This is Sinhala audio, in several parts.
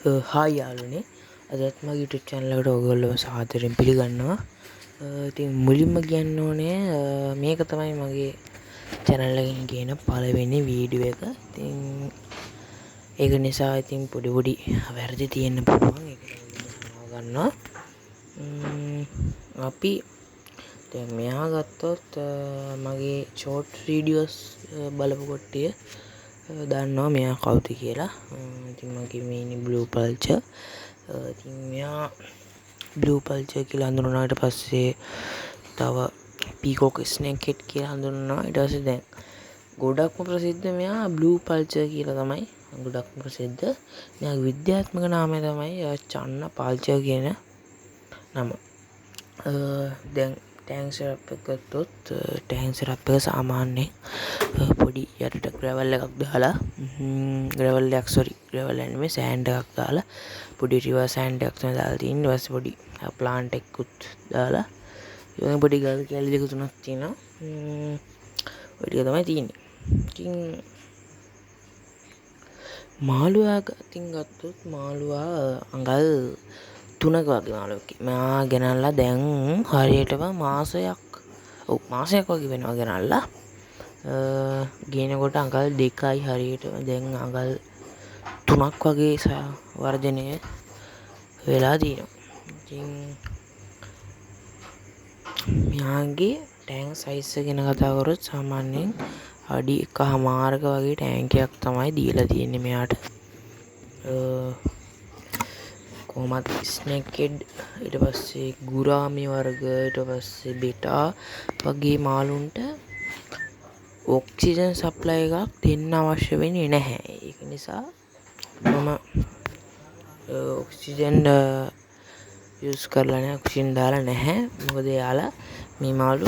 හායි යාළුවනේ, අදත් මගේ YouTube channel එකට ඔයගොල්ලෝ සාදරයෙන් පිළිගන්නවා. ඉතින් මුලින්ම කියන්න ඕනේ මේක තමයි මගේ channel එකකින් කියන පළවෙනි වීඩියෝ එක. ඉතින් ඒක නිසා ඉතින් පොඩි වැරදි තියෙන්න පුළුවන්. ඒක සමාව ගන්නවා. අපි දැන් මෙහා ගත්තොත් මගේ short videos බලපු කට්ටිය දන්නවා මෙයා කවුද කියලා. ඉතින් මගේ මේ Blue Pulcher. ඉතින් මෙයා Blue Pulcher කියලා හඳුන්වනාට පස්සේ තව Peacock Snakehead කියලා හඳුන්වනවා. ඊට පස්සේ දැන් ගොඩක්ම ප්‍රසිද්ධ මෙයා Blue Pulcher කියලා තමයි ගොඩක්ම ප්‍රසිද්ධ. මෙයාගේ විද්‍යාත්මක නාමය තමයි චන්න පල්චර් කියන නම. දැන් ටැන්ක්ස් රැප් එක ගත්තොත් ටැන්ක්ස් රැප් එක සාමාන්‍යයෙන් පොඩි යටට ග්‍රැවල් එකක් දාලා ග්‍රැවල් නෙමෙයි සෑන්ඩ් එකක් දාලා පොඩි රිවර් සෑන්ඩ් එකක් තමයි දාලා තියෙන්නේ. ඊට පස්සේ පොඩි ප්ලාන්ට් එකකුත් දාලා ඊළඟ පොඩි ගල් කැලි දෙක තුනක් තියෙනවා. ඔය ටික තමයි තියෙන්නේ. ඉතින් මාළුවා ගත්තොත් මාළුවා අඟල් 3ක වගේ මාළුවෙක්. මෙයා ගෙනල්ලා දැන් හරියටම මාසයක් වගේ වෙනවා ගෙනල්ලා. ගේනකොට අඟල් 2යි හරියටම දැන් අඟල් 3ක් වගේ වර්ධනය වෙලා තියෙනවා. ඉතින් මෙයාගේ ටැංක් සයිස් එක ගැන කතා කරොත් සාමාන්‍යයෙන් අඩි 1.5ක වගේ ටැංකියක් තමයි දීලා තියෙන්නේ මෙයාට. කොහොමත් ස්නේක්හෙඩ්, ඊට පස්සේ ගුරාමි වර්ග, ඊට පස්සේ බෙටා වගේ මාළුන්ට ඔක්සිජන් සප්ලයි එකක් දෙන්න අවශ්‍ය වෙන්නේ නැහැ. ඒක නිසා මම ඔක්සිජන් යූස් කරලා නැහැ, ඔක්සිජන් දාලා නැහැ. මොකද යාලා මේ මාළු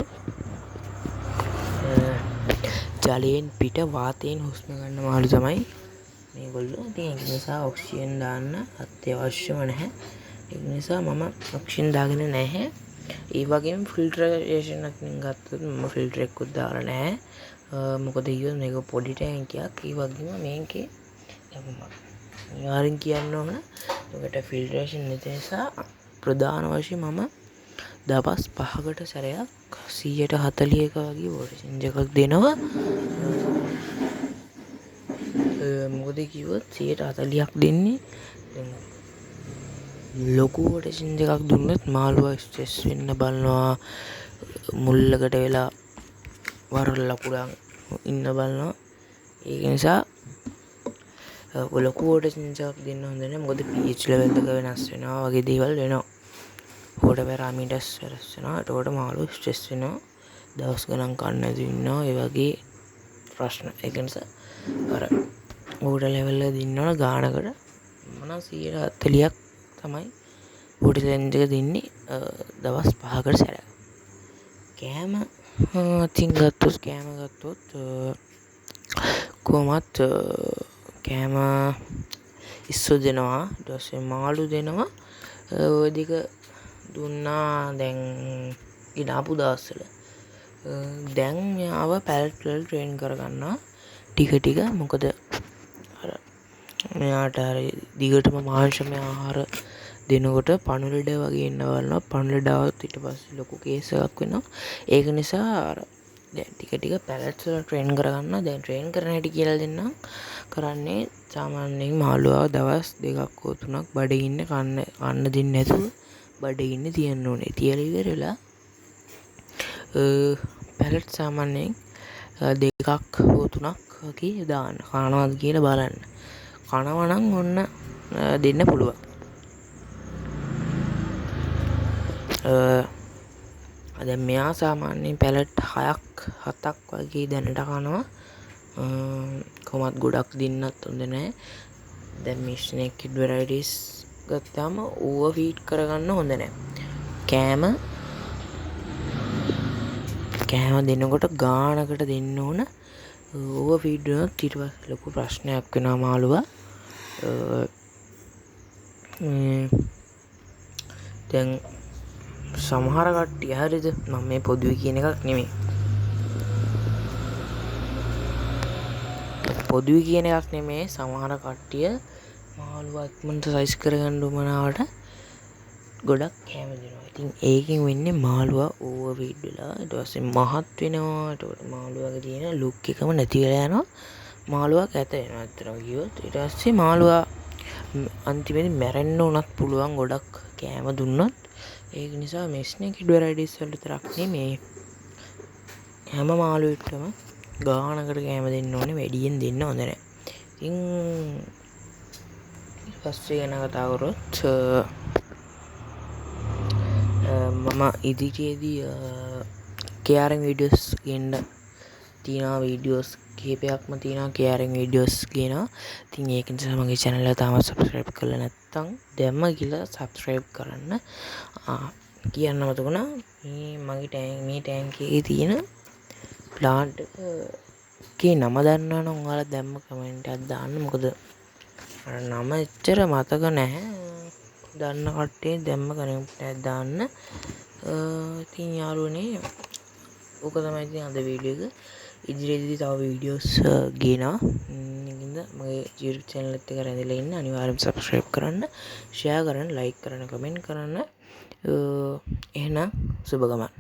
ජලයෙන් පිට වාතයෙන් හුස්ම ගන්න මාළු තමයි මේගොල්ලෝ. ඉතින් ඒක නිසා ඔක්සිජන් දාන්න අත්‍යවශ්‍යම නැහැ. ඒක නිසා මම ඔක්සිජන් දාගෙන නැහැ. ඒ වගේම ෆිල්ටරේෂන් එකකින් ගත්තොත් මම ෆිල්ටර් එකකුත් දාලා නැහැ. මොකද ඊයෝ මේක පොඩි ටැංකියක්. ඒ වගේම මේකේ අනිවාර්යෙන් කියන්න ඕන ඒකට ෆිල්ටරේෂන් නැති නිසා ප්‍රධාන වශයෙන් මම දවස් 5කට සැරයක් 140ක වගේ වෝල්ටේජ් එකක් දෙනවා. මොකද කිව්වොත් 140ක් දෙන්නේ ලොකු වෝල්ටේජ් එකක් දුන්නොත් මාළුවා ස්ට්‍රෙස් වෙන්න බලනවා, මුල්ලකට වෙලා වරලා කුඩන් ඉන්න බලනවා. ඒක නිසා ලොකු වෝල්ටේජ් එකක් දෙන්න හොඳ නැහැ. මොකද pH level එක වෙනස් වෙනවා වගේ දේවල් වෙනවා. water parameters වෙනස් වෙනවා. ඒකට මාළුවා ස්ට්‍රෙස් වෙනවා. දවස් ගණන් කන්න නැති වෙනවා. ඒ වගේ ප්‍රශ්න. ඒක නිසා අර water level එක දින්න ඕන ගානකට මම 140ක් තමයි water level එක දෙන්නේ දවස් 5කට සැරයක්. කෑම ගත්තොත් කොහොමත් කෑම ඉස්සු දෙනවා, ඊට පස්සේ මාළු දෙනවා. ඔය දෙක දුන්නා දැන් ඉනාපු දවස්වල. දැන් මෙයාව පැලට් වල ට්‍රේන් කරගන්නවා ටික. මොකද අර මෙයාට අර දිගටම මාංශමය ආහාර දෙනකොට පණුලඩ වගේ ඉන්න බලනවා. පණුලඩ આવත් ඊට පස්සේ ලොකු කේස් එකක් වෙනවා. ඒක නිසා අර දැන් ටික පැලට්ස් වල ට්‍රේන් කරගන්නවා. දැන් ට්‍රේන් කරන හැටි කියලා දෙන්නම්. කරන්නේ සාමාන්‍යයෙන් මාළුවා දවස් 2ක් හෝ 3ක් බඩගින්න කන්න දෙන්නේ නැතුව බඩගින්න තියන්න ඕනේ. තියලා ඉවරලා පැලට් සාමාන්‍යයෙන් 2ක් හෝ 3ක් වගේ දාන්න. කනවාද කියලා බලන්න. කනවා නම් ඔන්න දෙන්න පුළුවන්. දැන් මෙයා සාමාන්‍යයෙන් පැලට් 6ක් 7ක් වගේ දැනට කනවා. කොහොමත් ගොඩක් දෙන්නත් හොඳ නැහැ. දැන් මේ ස්නේක්හෙඩ් varieties ගත්තාම ඕවර් ෆීඩ් කරගන්න හොඳ නැහැ. කෑම දෙනකොට ගානකට දෙන්න ඕන. ඕවර් ෆීඩ් වුණොත් ඊට පස්සේ ලොකු ප්‍රශ්නයක් වෙනවා මාළුවා. දැන් සමහර කට්ටිය හරිද, මම මේ පොදුවේ කියන එකක් නෙමෙයි. සමහර කට්ටිය මාළුවා ඉක්මනට සයිස් කරගන්න උවමනාවට ගොඩක් කෑම දෙනවා. ඉතින් ඒකෙන් වෙන්නේ මාළුවා ඕවර් වීට් වෙලා ඊට පස්සේ මහත් වෙනවා. ඒකට මාළුවාගේ තියෙන ලුක් එකම නැති වෙලා යනවා. මාළුවා කැත වෙනවා අත්‍තරම කිව්වොත්. ඊට පස්සේ මාළුවා අන්තිමේදී මැරෙන්න උනත් පුළුවන් ගොඩක් කෑම දුන්නොත්. ඒක නිසා මේ ස්නේක් වෙරයිටිස් වල විතරක් නෙමේ හැම මාළුවෙක්ටම ගානකට කෑම දෙන්න ඕනේ. වැඩියෙන් දෙන්න හොඳ නැහැ. ඉතින් ඊට පස්සේ ගැන කතා කරොත් මම ඉදිරියේදී කේයාරින් වීඩියෝස් ගේන්න තියෙනවා. වීඩියෝස් කිහිපයක්ම තියෙනවා කේයාරින් වීඩියෝස් කියනවා. ඉතින් ඒක නිසා මගේ channel එක තාම subscribe කරලා නැත්නම් දැම්ම කියලා subscribe කරන්න. කියන්න මතකුණා මේ ටැංකියේ තියෙන ප්ලාන්ට් එකේ නම දන්නවනම් ඔයාලා දැම්ම කමෙන්ට් එකක් දාන්න. මොකද නම එච්චර මතක නැහැ. දන්න කට්ටිය දැම්ම කමෙන්ට් එකක් දාන්න. ඉතින් යාළුවනේ ඕක තමයි ඉතින් අද වීඩියෝ එක. ඉදිරියේදී තව වීඩියෝස් ගේනවා. ඉතින් මගේ YouTube channel එකත් එක්ක රැඳිලා ඉන්න අනිවාර්යයෙන් subscribe කරන්න, share කරන්න, like කරන්න, comment කරන්න. එහෙනම් සුබ ගමන්.